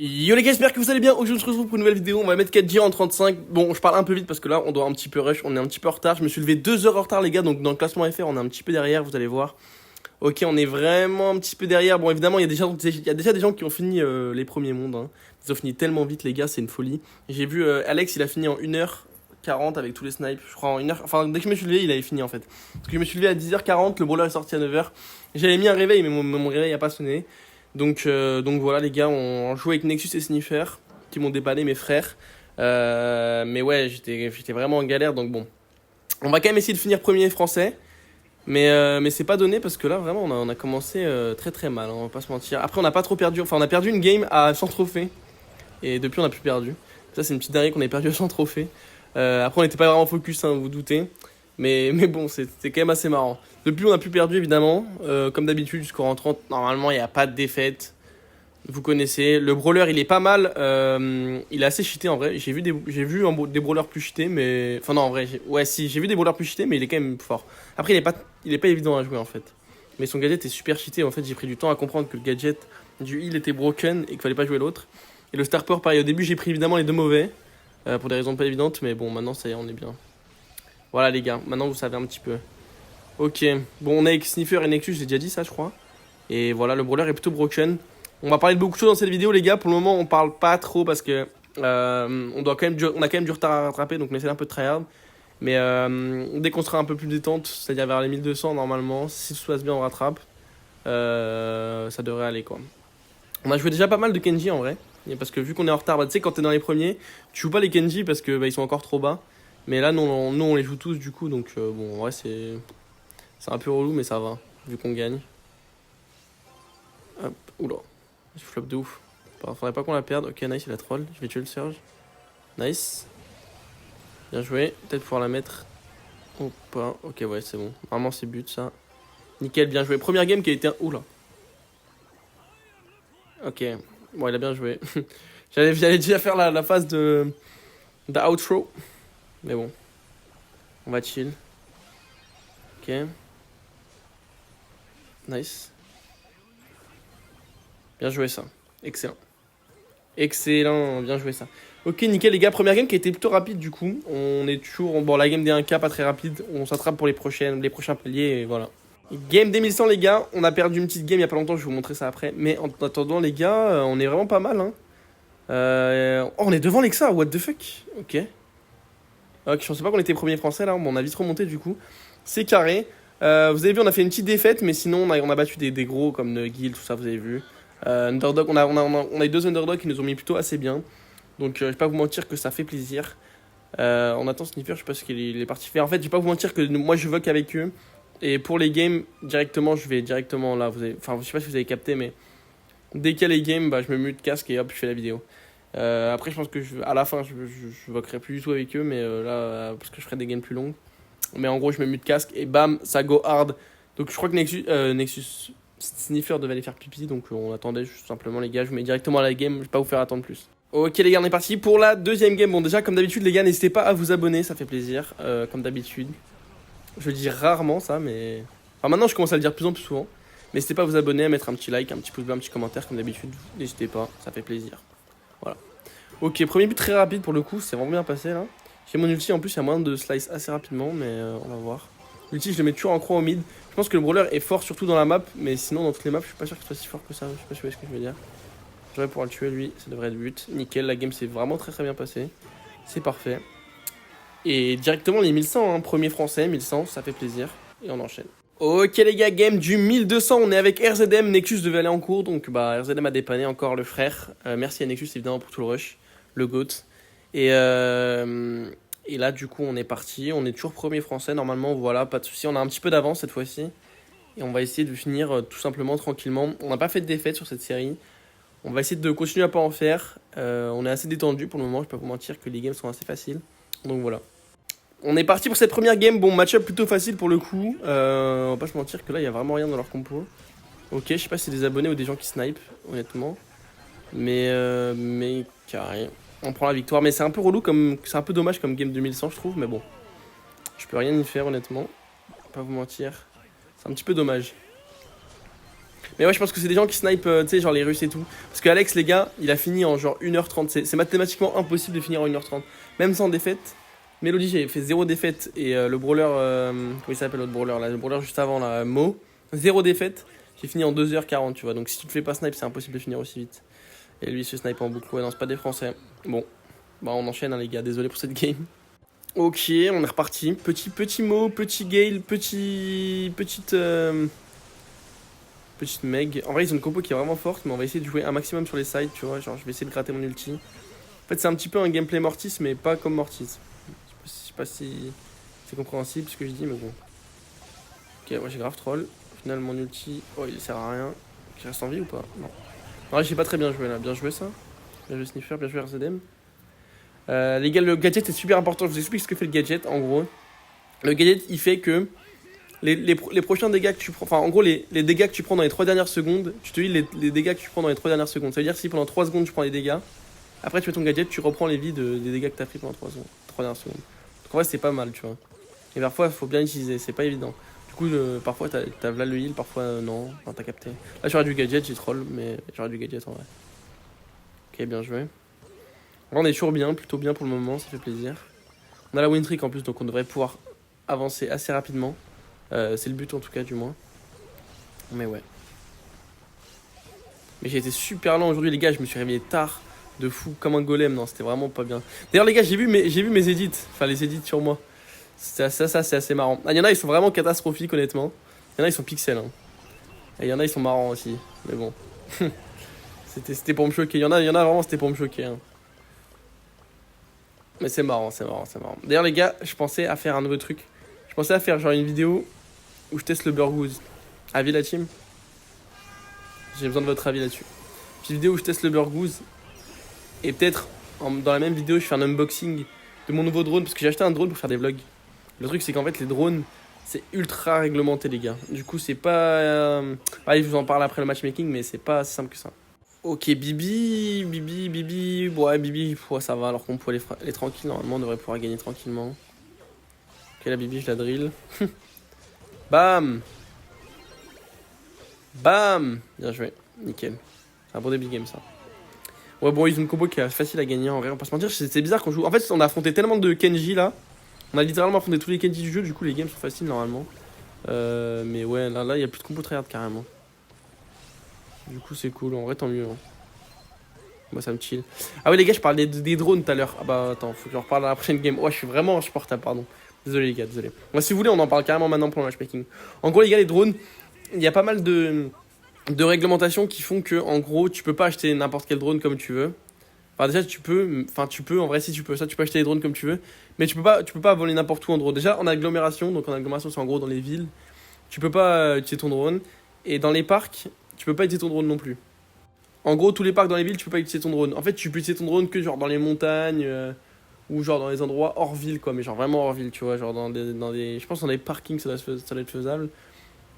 Yo les gars, j'espère que vous allez bien. Aujourd'hui on se retrouve pour une nouvelle vidéo. On va mettre 4G en 35. Bon, je parle un peu vite parce que là on doit un petit peu rush. On est un petit peu en retard. Je me suis levé 2 heures en retard les gars. Donc dans le classement FR on est un petit peu derrière, vous allez voir. Ok, on est vraiment un petit peu derrière. Bon, évidemment il y a déjà des gens qui ont fini les premiers mondes, hein. Ils ont fini tellement vite les gars, c'est une folie. J'ai vu Alex, il a fini en 1h40 avec tous les snipes. Je crois en 1h. Enfin dès que je me suis levé il avait fini en fait. Parce que je me suis levé à 10h40, le brawler est sorti à 9h. J'avais mis un réveil mais mon réveil a pas sonné. Donc voilà les gars, on joue avec Nexus et Sniffer qui m'ont dépanné mes frères. Mais ouais, j'étais vraiment en galère donc bon. On va quand même essayer de finir premier français. Mais c'est pas donné parce que là vraiment on a commencé très très mal, hein, on va pas se mentir. Après on n'a pas trop perdu, enfin on a perdu une game à 100 trophées. Et depuis on a plus perdu. Ça c'est une petite dinguerie qu'on ait perdu à 100 trophées. Après on n'était pas vraiment focus, hein, vous vous doutez. Mais bon, c'était quand même assez marrant. Depuis, on a plus perdu, évidemment. Comme d'habitude, jusqu'au rang 30, normalement, il n'y a pas de défaite. Vous connaissez. Le brawler, il est pas mal. Il est assez cheaté, en vrai. Des brawlers plus cheatés, mais... Enfin, non, en vrai. Ouais, si, j'ai vu des brawlers plus cheatés, mais il est quand même fort. Après, il est pas évident à jouer, en fait. Mais son gadget est super cheaté. En fait, j'ai pris du temps à comprendre que le gadget du heal était broken et qu'il fallait pas jouer l'autre. Et le star power, pareil. Au début, j'ai pris évidemment les deux mauvais. Pour des raisons pas évidentes, mais bon, maintenant, ça y est, on est bien. Voilà les gars, maintenant vous savez un petit peu. Ok, bon on est avec Sniffer et Nexus, j'ai déjà dit ça je crois. Et voilà, le brawler est plutôt broken. On va parler de beaucoup de choses dans cette vidéo les gars, pour le moment on parle pas trop parce que on a quand même du retard à rattraper, donc on essaie un peu de tryhard. Mais dès qu'on sera un peu plus détente, c'est-à-dire vers les 1200 normalement, si tout se passe bien on rattrape. Ça devrait aller quoi. On a joué déjà pas mal de Kenji en vrai. Parce que vu qu'on est en retard, bah, tu sais quand t'es dans les premiers, tu joues pas les Kenji parce que bah, ils sont encore trop bas. Mais là, nous, on les joue tous du coup, donc bon, en vrai, c'est un peu relou, mais ça va, vu qu'on gagne. Hop, oula, je flop de ouf. Faudrait pas qu'on la perde. Ok, nice, il a troll. Je vais tuer le Surge. Nice. Bien joué. Peut-être pouvoir la mettre. Ou pas. Ok, ouais, c'est bon. Normalement, c'est but ça. Nickel, bien joué. Première game qui a été un. Oula. Ok. Bon, il a bien joué. J'allais déjà faire la phase de outro. Mais bon. On va chill. Ok. Nice. Bien joué ça. Excellent. Excellent, bien joué ça. Ok, nickel les gars, première game qui a été plutôt rapide du coup. On est toujours... Bon, la game des 1K, pas très rapide. On s'attrape pour les prochains paliers et voilà. Game des 1100 les gars, on a perdu une petite game il y a pas longtemps, je vais vous montrer ça après. Mais en attendant les gars, on est vraiment pas mal, hein. Oh, on est devant Lexa, what the fuck. Ok. Ok, je pensais pas qu'on était premier français là, bon, on a vite remonté du coup. C'est carré. Vous avez vu, on a fait une petite défaite, mais sinon on a battu des gros comme Guild, tout ça, vous avez vu. Underdog, on a eu deux underdogs qui nous ont mis plutôt assez bien. Donc je vais pas vous mentir que ça fait plaisir. On attend Sniffer, je sais pas ce qu'il est parti faire. En fait, je vais pas vous mentir que moi je vogue avec eux. Et pour les games, directement, je vais directement là. Enfin, je sais pas si vous avez capté, mais dès qu'il y a les games, bah, je me mute casque et hop, je fais la vidéo. Après, je pense que à la fin, je voquerai plus du tout avec eux, mais là, parce que je ferai des games plus longues. Mais en gros, je me mute casque et bam, ça go hard. Donc je crois que Nexus Sniffer devait aller faire pipi, donc on attendait juste simplement les gars. Je vous mets directement à la game, je vais pas vous faire attendre plus. Ok les gars, on est parti pour la deuxième game. Bon déjà, comme d'habitude les gars, n'hésitez pas à vous abonner, ça fait plaisir, comme d'habitude. Je le dis rarement ça, mais... Enfin maintenant, je commence à le dire de plus en plus souvent. Mais n'hésitez pas à vous abonner, à mettre un petit like, un petit pouce bleu, un petit commentaire, comme d'habitude. N'hésitez pas, ça fait plaisir. Voilà. Ok, premier but très rapide pour le coup, c'est vraiment bien passé là. J'ai mon ulti, en plus il y a moyen de slice assez rapidement, mais on va voir. L'ulti, je le mets toujours en croix au mid. Je pense que le brawler est fort surtout dans la map, mais sinon dans toutes les maps, je suis pas sûr qu'il soit si fort que ça. Je sais pas si vous voyez ce que je veux dire. Je devrais pouvoir le tuer lui, ça devrait être but. Nickel, la game s'est vraiment très très bien passée. C'est parfait. Et directement les 1100, hein, premier français, 1100, ça fait plaisir. Et on enchaîne. Ok les gars, game du 1200, on est avec RZM, Nexus devait aller en cours, donc bah RZM a dépanné encore le frère. Merci à Nexus évidemment pour tout le rush, le GOAT. Et là du coup on est parti, on est toujours premier français normalement, voilà, pas de souci, on a un petit peu d'avance cette fois-ci. Et on va essayer de finir tout simplement tranquillement. On n'a pas fait de défaite sur cette série. On va essayer de continuer à pas en faire. On est assez détendu pour le moment, je peux pas vous mentir que les games sont assez faciles. Donc voilà. On est parti pour cette première game. Bon, match-up plutôt facile pour le coup. On va pas se mentir que là, il y a vraiment rien dans leur compo. Ok, je sais pas si c'est des abonnés ou des gens qui snipe, honnêtement. Mais carré. On prend la victoire. Mais c'est un peu relou, c'est un peu dommage comme game 2100, je trouve. Mais bon, je peux rien y faire, honnêtement. Pas vous mentir. C'est un petit peu dommage. Mais ouais, je pense que c'est des gens qui snipe, tu sais, genre les Russes et tout. Parce que Alex, les gars, il a fini en genre 1h30. C'est mathématiquement impossible de finir en 1h30. Même sans défaite. Mélodie, j'ai fait 0 défaite. Et le brawler, comment il s'appelle l'autre brawler là? Le brawler juste avant, là, Mo. 0 défaite. J'ai fini en 2h40, tu vois. Donc si tu te fais pas snipe, c'est impossible de finir aussi vite. Et lui, il se snipe en boucle. Ouais, non, c'est pas des Français. Bon, bah on enchaîne, hein, les gars. Désolé pour cette game. Ok, on est reparti. Petit Mo, petit Gale, petite Meg. En vrai, ils ont une compo qui est vraiment forte, mais on va essayer de jouer un maximum sur les sides, tu vois. Genre, je vais essayer de gratter mon ulti. En fait, c'est un petit peu un gameplay Mortis, mais pas comme Mortis. Je sais pas si c'est compréhensible ce que je dis, mais bon. Ok, moi j'ai grave troll. Au final, mon ulti, oh, il sert à rien. Je reste en vie ou pas? Non. En vrai, j'ai pas très bien joué là. Bien joué ça. Bien joué Sniffer, bien joué RZM. Les gars, le gadget est super important. Je vous explique ce que fait le gadget en gros. Le gadget, il fait que les prochains dégâts que tu prends, enfin en gros les dégâts que tu prends dans les 3 dernières secondes, tu te dis les dégâts que tu prends dans les 3 dernières secondes. Ça veut dire que si pendant 3 secondes tu prends les dégâts, après tu mets ton gadget, tu reprends les vies des dégâts que tu as pris pendant 3 secondes, 3 dernières secondes. Donc en vrai c'est pas mal, tu vois. Et parfois il faut bien l'utiliser, c'est pas évident. Du coup parfois t'as là le heal, parfois non, enfin t'as capté. Là j'aurais du gadget, j'ai troll, mais j'aurais du gadget en vrai. Ok, bien joué. Là, on est toujours bien, plutôt bien pour le moment, ça fait plaisir. On a la win streak en plus, donc on devrait pouvoir avancer assez rapidement. C'est le but en tout cas du moins. Mais ouais. Mais j'ai été super lent aujourd'hui les gars, je me suis réveillé tard de fou comme un golem, non c'était vraiment pas bien. D'ailleurs les gars j'ai vu mes edits, enfin les edits sur moi. Ça c'est assez marrant. Ah, y en a ils sont vraiment catastrophiques honnêtement. Y en a ils sont pixels hein. Et y en a ils sont marrants aussi. Mais bon. c'était pour me choquer. Y en a vraiment c'était pour me choquer hein. Mais c'est marrant, c'est marrant, c'est marrant. D'ailleurs les gars, je pensais à faire un nouveau truc. Je pensais à faire genre une vidéo où je teste le Burgooz. Avis la team? J'ai besoin de votre avis là-dessus. Petite vidéo où je teste le Burgooz. Et peut-être dans la même vidéo, je fais un unboxing de mon nouveau drone. Parce que j'ai acheté un drone pour faire des vlogs. Le truc, c'est qu'en fait, les drones, c'est ultra réglementé, les gars. Du coup, c'est pas. Allez, je vous en parle après le matchmaking, mais c'est pas si simple que ça. Ok, Bibi. Ouais, Bibi, ouais, ça va. Alors qu'on peut aller tranquille. Normalement, on devrait pouvoir gagner tranquillement. Ok, la Bibi, je la drill. Bam! Bam! Bien joué. Nickel. C'est un bon début de game, ça. Ouais, bon, ils ont une combo qui est facile à gagner en vrai, on va pas se mentir. C'est bizarre qu'on joue. En fait, on a affronté tellement de Kenji là. On a littéralement affronté tous les Kenji du jeu, du coup, les games sont faciles normalement. Mais ouais, là, il y a plus de combo tryhard carrément. Du coup, c'est cool. En vrai, tant mieux. Hein. Moi, ça me chill. Ah, oui, les gars, je parlais des drones tout à l'heure. Ah, bah, attends, faut que j'en reparle à la prochaine game. Ouais, je suis vraiment insupportable, pardon. Désolé, les gars, désolé. Moi, si vous voulez, on en parle carrément maintenant pour le matchmaking. En gros, les gars, les drones, il y a pas mal de réglementations qui font que, en gros, tu peux pas acheter n'importe quel drone comme tu veux. Enfin, déjà, tu peux, en vrai, si tu peux, ça, tu peux acheter les drones comme tu veux, mais tu peux pas voler n'importe où en drone. Déjà, en agglomération, donc en agglomération, c'est en gros dans les villes, tu peux pas utiliser ton drone, et dans les parcs, tu peux pas utiliser ton drone non plus. En gros, tous les parcs dans les villes, tu peux pas utiliser ton drone. En fait, tu peux utiliser ton drone que genre dans les montagnes, ou genre dans les endroits hors ville, quoi, mais genre vraiment hors ville, tu vois, genre je pense dans des parkings, ça doit être faisable.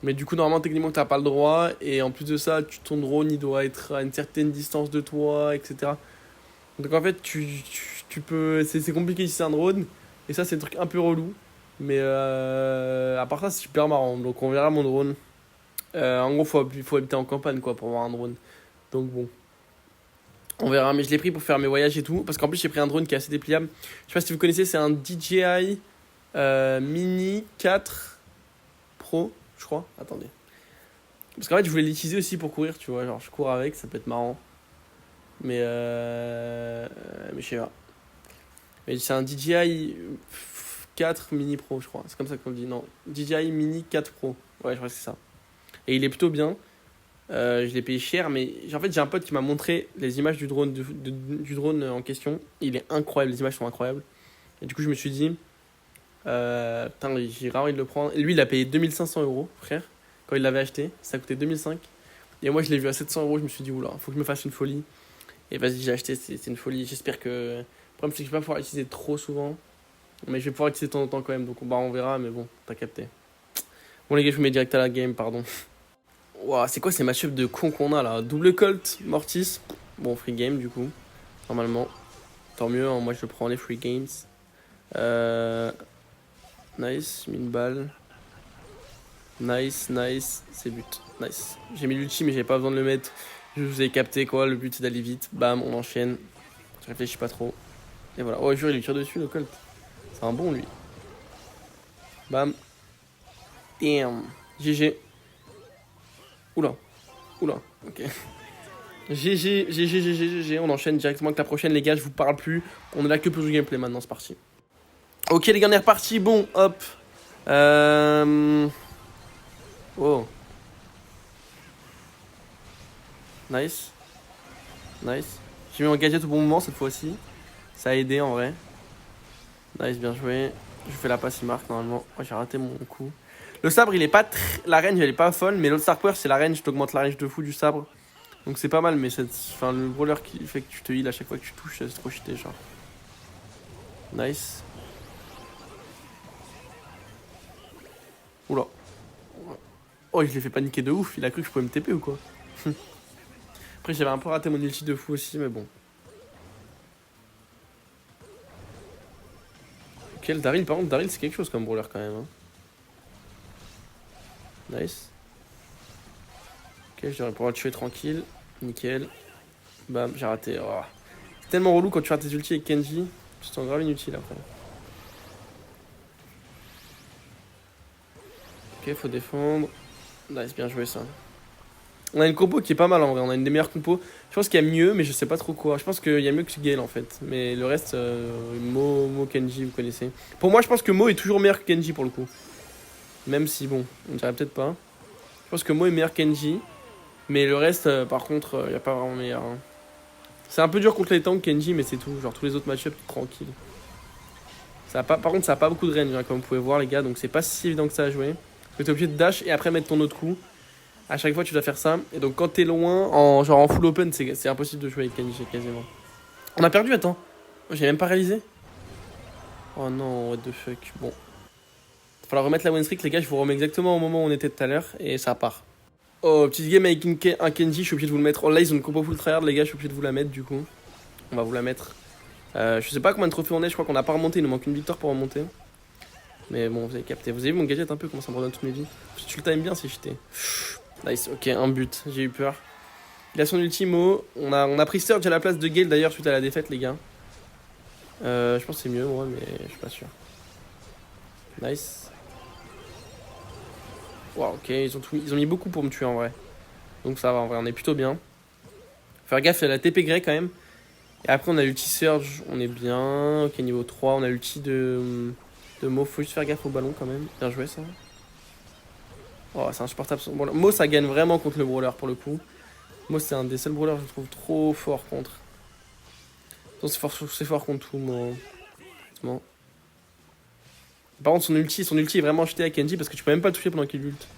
Mais du coup, normalement, techniquement, t'as pas le droit, et en plus de ça, ton drone, il doit être à une certaine distance de toi, etc. Donc en fait, tu peux. C'est compliqué si c'est un drone. Et ça, c'est un truc un peu relou. Mais à part ça, c'est super marrant. Donc on verra mon drone. En gros, faut habiter en campagne quoi pour avoir un drone. Donc bon. On verra. Mais je l'ai pris pour faire mes voyages et tout. Parce qu'en plus, j'ai pris un drone qui est assez dépliable. Je sais pas si vous connaissez, c'est un DJI Mini 4 Pro, je crois. Attendez. Parce qu'en fait, je voulais l'utiliser aussi pour courir, tu vois. Genre, je cours avec, ça peut être marrant. Mais je sais pas. Mais c'est un DJI 4 Mini Pro, je crois. C'est comme ça qu'on le dit. Non, DJI Mini 4 Pro. Ouais, je crois que c'est ça. Et il est plutôt bien. Je l'ai payé cher, mais en fait, j'ai un pote qui m'a montré les images du drone, du drone en question. Il est incroyable, les images sont incroyables. Et du coup, je me suis dit, putain, j'ai grave envie de le prendre. Et lui, il a payé 2500 €, frère, quand il l'avait acheté. Ça coûtait 2005. Et moi, je l'ai vu à 700 €. Je me suis dit, oula, faut que je me fasse une folie. Et vas-y, j'ai acheté, c'est une folie. J'espère que. Le problème, c'est que je vais pas pouvoir l'utiliser trop souvent. Mais je vais pouvoir l'utiliser de temps en temps quand même. Donc bah, on verra, mais bon, t'as capté. Bon, les gars, je vous mets direct à la game, pardon. Ouah, c'est quoi ces match-ups de con qu'on a là? Double Colt, Mortis. Bon, free game du coup, normalement. Tant mieux, hein, moi je prends les free games. Nice, 1000 balles. Nice, c'est but. Nice. J'ai mis l'ulti, mais j'avais pas besoin de le mettre. Je vous ai capté quoi, le but c'est d'aller vite. Bam, on enchaîne. Je réfléchis pas trop. Et voilà. Oh, je jure, il lui tire dessus le Colt. C'est un bon lui. Bam. Damn. GG. Oula. Oula. Ok. GG, GG, GG, GG. On enchaîne directement avec la prochaine, les gars. Je vous parle plus. On est là que pour du gameplay maintenant, c'est parti. Ok, les gars, on est reparti. Bon, hop. Oh. Nice. Nice. J'ai mis un gadget au bon moment cette fois-ci. Ça a aidé en vrai. Nice, bien joué. Je fais la passe, il marque normalement. Oh, j'ai raté mon coup. Le sabre, il est pas très. La range, elle est pas folle, mais l'autre star power, c'est la range. T'augmentes la range de fou du sabre. Donc c'est pas mal, mais enfin, le brawler qui fait que tu te heal à chaque fois que tu touches, c'est trop cheaté, genre. Nice. Oula. Oh, je l'ai fait paniquer de ouf. Il a cru que je pouvais me TP ou quoi? Après, j'avais un peu raté mon ulti de fou aussi, mais bon. Ok, le Daryl, par contre, Daryl, c'est quelque chose comme brawler quand même. Hein. Nice. Ok, je devrais pouvoir le tuer tranquille. Nickel. Bam, j'ai raté. Oh. C'est tellement relou quand tu rates tes ultis avec Kenji. Tu te sens grave inutile après. Ok, faut défendre. Nice, bien joué ça. On a une compo qui est pas mal en vrai, on a une des meilleures compos. Je pense qu'il y a mieux, mais je sais pas trop quoi. Je pense qu'il y a mieux que Gale en fait. Mais le reste, Mo, Kenji, vous connaissez. Pour moi, je pense que Mo est toujours meilleur que Kenji pour le coup. Même si, bon, on dirait peut-être pas. Je pense que Mo est meilleur que Kenji. Mais le reste, par contre, il n'y a pas vraiment meilleur. Hein. C'est un peu dur contre les tanks, Kenji, mais c'est tout. Genre tous les autres match-ups, tranquille. Ça a pas, par contre, ça a pas beaucoup de range, hein, comme vous pouvez voir, les gars. Donc c'est pas si évident que ça à jouer. Parce que t'es obligé de dash et après mettre ton autre coup. À chaque fois, tu dois faire ça. Et donc, quand t'es loin, genre en full open, c'est impossible de jouer avec Kenji quasiment. On a perdu, attends. J'ai même pas réalisé. Oh non, what the fuck. Bon. Il va falloir remettre la win streak, les gars. Je vous remets exactement au moment où on était tout à l'heure. Et ça part. Oh, petite game avec un Kenji. Je suis obligé de vous le mettre. Oh là, ils ont une compo full tryhard, les gars. Je suis obligé de vous la mettre du coup. On va vous la mettre. Je sais pas combien de trophées on est. Je crois qu'on a pas remonté. Il nous manque une victoire pour remonter. Mais bon, vous avez capté. Vous avez vu mon gadget un peu comment ça me redonne toutes mes vies. Si tu le times bien, c'est cheaté. Nice, ok, un but, j'ai eu peur. Il a son ultimo, on a pris Surge à la place de Gale d'ailleurs suite à la défaite les gars. Je pense que c'est mieux moi mais je suis pas sûr. Nice. Wow, ok, ils ont mis beaucoup pour me tuer en vrai. Donc ça va en vrai, on est plutôt bien. Faire gaffe, il y a la TP Grey quand même. Et après on a l'ulti Surge, on est bien. Ok, niveau 3, on a l'ulti de Mo, faut juste faire gaffe au ballon quand même. Bien joué ça. Oh, c'est insupportable. Bon, Mo, ça gagne vraiment contre le brawler pour le coup. Mo, c'est un des seuls brawlers que je trouve trop fort contre. C'est fort contre tout, Mo. Honnêtement. Par contre, son ulti est vraiment jeté à Kenji parce que tu peux même pas le toucher pendant qu'il ult.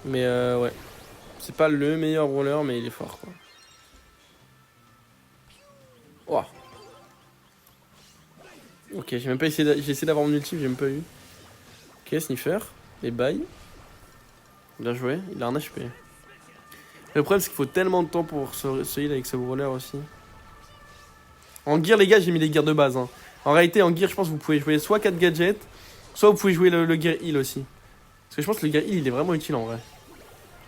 Mais ouais. C'est pas le meilleur brawler, mais il est fort quoi. Oh. Ok, j'ai même pas essayé d'avoir mon ulti, j'ai même pas eu. Ok, sniffer. Et bye. Bien joué, il a un HP. Le problème, c'est qu'il faut tellement de temps pour se heal avec ce brawler aussi. En gear, les gars, j'ai mis les gears de base. Hein. En réalité, en gear, je pense que vous pouvez jouer soit 4 gadgets, soit vous pouvez jouer le gear heal aussi. Parce que je pense que le gear heal, il est vraiment utile en vrai.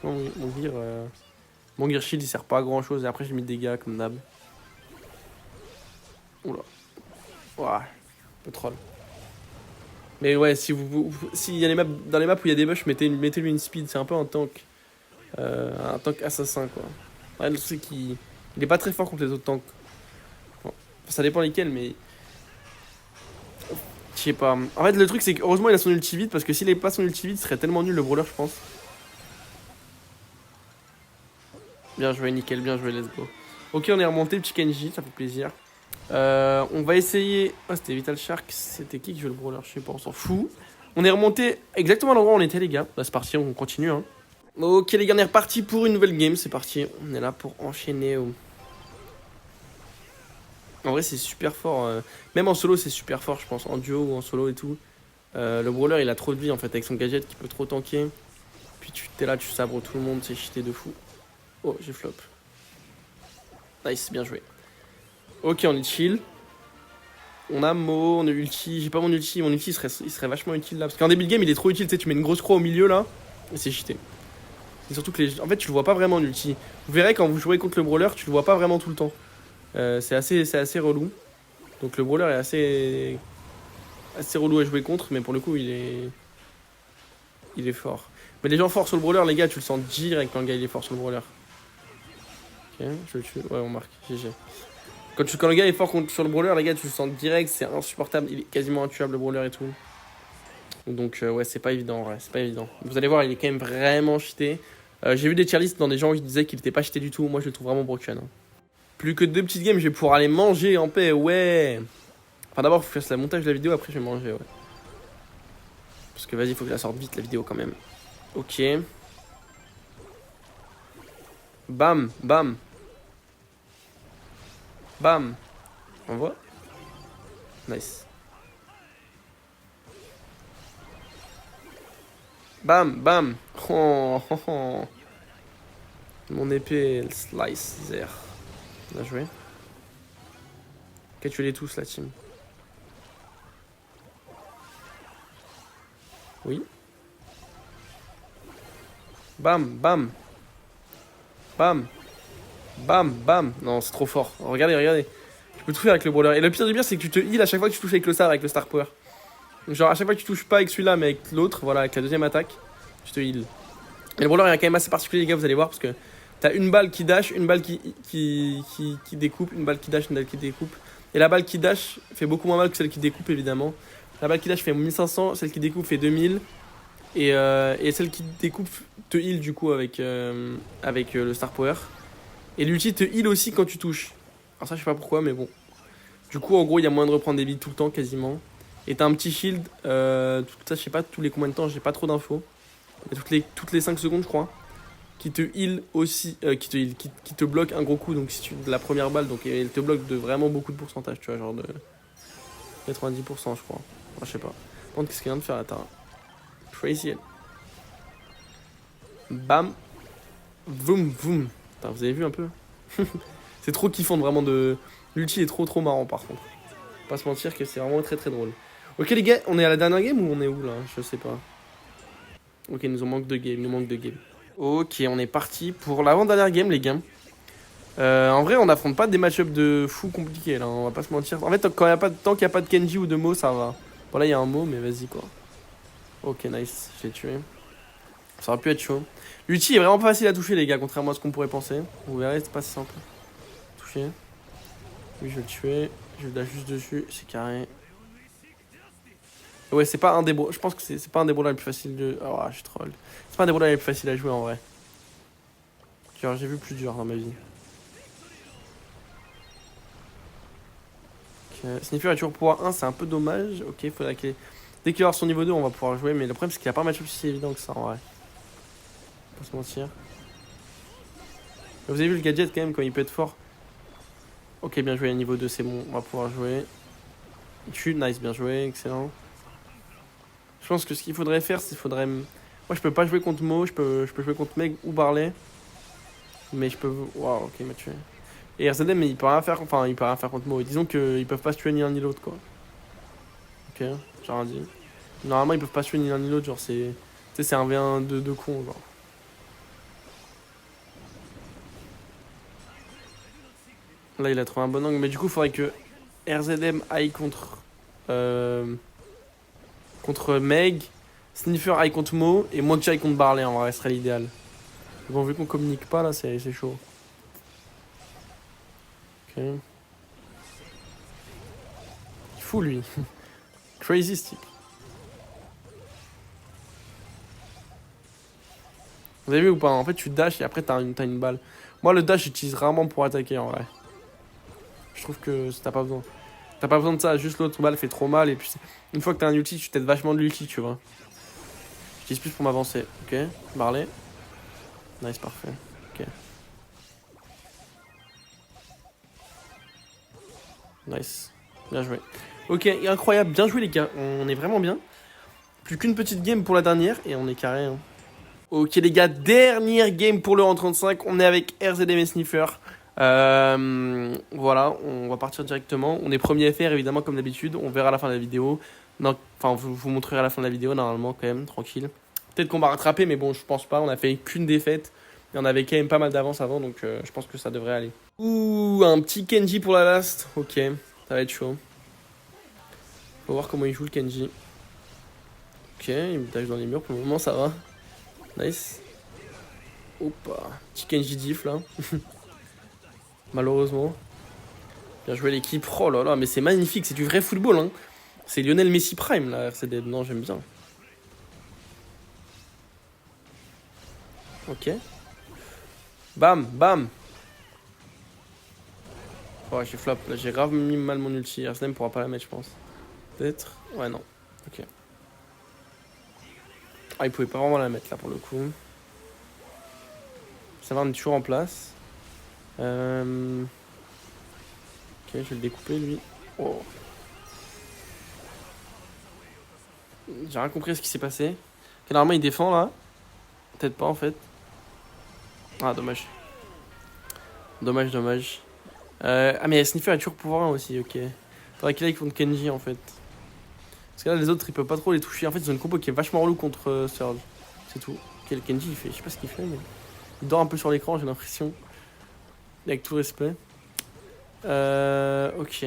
Mon gear shield, il sert pas à grand chose. Et après, j'ai mis des dégâts comme d'hab. Oula. Ouah, un peu troll. Mais ouais, s'il y a dans les maps où il y a des buffs, mettez-lui une speed. C'est un peu un tank. Un tank assassin quoi. Ouais, le truc c'est qu'il est pas très fort contre les autres tanks. Bon, ça dépend lesquels, mais je sais pas. En fait, le truc c'est que heureusement il a son ulti vite parce que s'il avait pas son ulti vite, il serait tellement nul le brawler, je pense. Bien joué, nickel, bien joué, let's go. Ok, on est remonté, petit Kenji, ça fait plaisir. On va essayer. Oh, c'était Vital Shark, c'était qui jouait le brawler? Je sais pas, on s'en fout. On est remonté exactement à l'endroit où on était, les gars. Là, c'est parti, on continue. Hein. Ok les gars, on est reparti pour une nouvelle game, c'est parti. On est là pour enchaîner. En vrai c'est super fort, même en solo c'est super fort je pense, en duo ou en solo et tout. Le brawler il a trop de vie en fait avec son gadget qui peut trop tanker. Puis t'es là, tu sabres tout le monde, c'est cheaté de fou. Oh j'ai flop. Nice, bien joué. Ok on est chill. On a Mo, on a ulti, j'ai pas mon ulti il serait vachement utile là. Parce qu'en début de game il est trop utile, tu sais tu mets une grosse croix au milieu là, et c'est cheaté. Et surtout que en fait, tu le vois pas vraiment l'ulti. Vous verrez quand vous jouez contre le brawler, tu le vois pas vraiment tout le temps. C'est assez relou. Donc le brawler est assez relou à jouer contre, mais pour le coup, il est fort. Mais les gens forts sur le brawler, les gars, tu le sens direct quand le gars il est fort sur le brawler. Ok, je le tue. Ouais, on marque. GG. Quand le gars est fort sur le brawler, les gars, tu le sens direct, c'est insupportable. Il est quasiment intuable le brawler et tout. Donc, ouais, c'est pas évident, ouais, c'est pas évident. Vous allez voir, il est quand même vraiment cheaté. J'ai vu des tier lists dans des gens qui disaient qu'il était pas cheaté du tout. Moi, je le trouve vraiment broken. Hein. Plus que 2 petites games, je vais pouvoir aller manger en paix, ouais. Enfin, d'abord, faut que je fasse la montage de la vidéo, après, je vais manger, ouais. Parce que vas-y, faut que je la sorte vite, la vidéo, quand même. Ok. Bam, bam. Bam. On voit. Nice. Bam, bam. Oh, oh, oh. Mon épée, elle slicer. Bien joué. Ok, tu les tous, la team. Oui. Bam, bam. Bam. Bam, bam. Non, c'est trop fort. Regardez, regardez. Tu peux tout faire avec le brawler. Et le pire du pire, c'est que tu te heal à chaque fois que tu touches avec le star power. Genre, à chaque fois que tu touches pas avec celui-là, mais avec l'autre, voilà, avec la deuxième attaque, tu te heal. Et le brawler est quand même assez particulier, les gars, vous allez voir, parce que t'as une balle qui dash, une balle qui découpe, une balle qui dash, une balle qui découpe. Et la balle qui dash fait beaucoup moins mal que celle qui découpe, évidemment. La balle qui dash fait 1500, celle qui découpe fait 2000. Et celle qui découpe te heal, du coup, avec le star power. Et l'ulti te heal aussi quand tu touches. Alors ça, je sais pas pourquoi, mais bon. Du coup, en gros, il y a moyen de reprendre des vies tout le temps, quasiment. Et t'as un petit shield, tout ça, je sais pas tous les combien de temps, j'ai pas trop d'infos. Mais toutes les 5 secondes, je crois. Qui te heal aussi, qui te bloque un gros coup, donc si tu de la première balle, donc elle te bloque de vraiment beaucoup de pourcentage, tu vois, genre de 90%, je crois. Enfin, je sais pas. Par contre, qu'est-ce qu'il vient de faire là, t'as crazy. Bam. Voum, voum. Putain, vous avez vu un peu? C'est trop kiffant, vraiment de. L'ulti est trop marrant par contre. Pas se mentir que c'est vraiment très drôle. Ok les gars, on est à la dernière game ou on est où là? Je sais pas. Ok, il nous manque 2 games, il nous manque 2 games. Ok, on est parti pour l'avant-dernière game les gars. En vrai, on n'affronte pas des match-ups de fou compliqués là, on va pas se mentir. En fait, tant qu'il n'y a pas de Kenji ou de Mo, ça va. Bon là, il y a un Mo, mais vas-y quoi. Ok, nice, je l'ai tué. Ça aurait pu être chaud. L'ulti est vraiment pas facile à toucher les gars, contrairement à ce qu'on pourrait penser. Vous verrez, c'est pas si simple. Toucher. Oui, je vais le tuer. Je le dash juste dessus, c'est carré. Ouais, c'est pas un des je pense que c'est pas un des brawlers les plus faciles de. Oh, je troll. C'est pas un des brawlers les plus faciles à jouer en vrai. Genre, j'ai vu plus dur dans ma vie. Ok. Sniffer est toujours pouvoir 1, c'est un peu dommage. Ok, faudrait qu'il. Dès qu'il va avoir son niveau 2, on va pouvoir jouer. Mais le problème, c'est qu'il n'y a pas un match-up si évident que ça en vrai. Pas se mentir. Vous avez vu le gadget quand même, quand il peut être fort. Ok, bien joué, niveau 2, c'est bon, on va pouvoir jouer. Tue, nice, bien joué, excellent. Je pense que ce qu'il faudrait faire, c'est faudrait. Moi, je peux pas jouer contre Mo, je peux jouer contre Meg ou Barley. Mais je peux. Waouh, ok, il m'a tué. Et RZM, mais il peut rien faire. Enfin, il peut rien faire contre Mo. Disons qu'ils peuvent pas se tuer ni l'un ni l'autre, quoi. Ok, j'ai rien dit. Normalement, ils peuvent pas se tuer ni l'un ni l'autre, genre, c'est. Tu sais, c'est un V1 de con, genre. Là, il a trouvé un bon angle, mais du coup, il faudrait que RZM aille contre Meg, Sniffer aille contre Mo, et moi que j'aille contre Barley, en vrai, ce serait l'idéal. Bon, vu qu'on communique pas, là, c'est chaud. Ok. Il est fou, lui. Crazy stick. Vous avez vu ou pas? En fait, tu dash et après, t'as une balle. Moi, le dash, j'utilise rarement pour attaquer, en vrai. Je trouve que t'as pas besoin. T'as pas besoin de ça, juste l'autre balle fait trop mal. Et puis, une fois que t'as un ulti, tu t'aides vachement de l'ulti, tu vois. J'utilise plus pour m'avancer. Ok, Barley. Nice, parfait. Ok. Nice. Bien joué. Ok, incroyable. Bien joué, les gars. On est vraiment bien. Plus qu'une petite game pour la dernière et on est carré. Hein. Ok, les gars. Dernière game pour le rang 35. On est avec RZM et Sniffer. Voilà, on va partir directement. On est premier FR, évidemment, comme d'habitude. On verra à la fin de la vidéo. Non, enfin, vous montrerai à la fin de la vidéo, normalement, quand même, tranquille. Peut-être qu'on va rattraper, mais bon, je pense pas. On a fait qu'une défaite. Et on avait quand même pas mal d'avance avant, donc je pense que ça devrait aller. Ouh, un petit Kenji pour la last. Ok, ça va être chaud. Faut voir comment il joue le Kenji. Ok, il me tâche dans les murs pour le moment, ça va. Nice. Opa, petit Kenji diff là. Malheureusement. Bien joué l'équipe. Oh là là, mais c'est magnifique, c'est du vrai football. Hein. C'est Lionel Messi Prime là, RCD. Non, j'aime bien. Ok. Bam, bam. Oh, j'ai flop. Là, j'ai grave mis mal mon ulti. Arsenal pourra pas la mettre, je pense. Peut-être. Ouais, non. Ok. Ah, il pouvait pas vraiment la mettre là pour le coup. Ça va, on est toujours en place. Ok, je vais le découper lui. Oh. J'ai rien compris à ce qui s'est passé. Ok, normalement il défend là. Peut-être pas en fait. Ah, dommage. Dommage, dommage. Ah, mais Sniffer a toujours pouvoir 1 aussi, ok. Faudrait qu'il aille contre Kenji en fait. Parce que là, les autres ils peuvent pas trop les toucher. En fait, ils ont une compo qui est vachement relou contre Surge. C'est tout. Ok, le Kenji il fait. Je sais pas ce qu'il fait, mais. Il dort un peu sur l'écran, j'ai l'impression. Avec tout respect. Ok.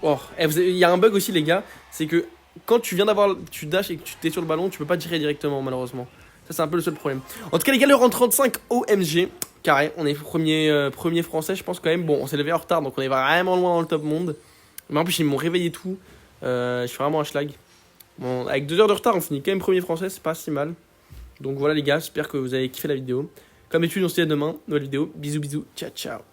Oh, il y a un bug aussi, les gars. C'est que quand tu viens d'avoir. Tu dash et que tu t'es sur le ballon, tu peux pas tirer directement, malheureusement. Ça, c'est un peu le seul problème. En tout cas, les gars, le rang 35 OMG. Carré, on est premier français, je pense quand même. Bon, on s'est levé en retard, donc on est vraiment loin dans le top monde. Mais en plus, ils m'ont réveillé tout. Je suis vraiment un schlag. Bon, avec 2 heures de retard, on finit quand même premier français, c'est pas si mal. Donc voilà, les gars, j'espère que vous avez kiffé la vidéo. Comme d'habitude, on se dit à demain, nouvelle vidéo. Bisous, bisous, ciao, ciao.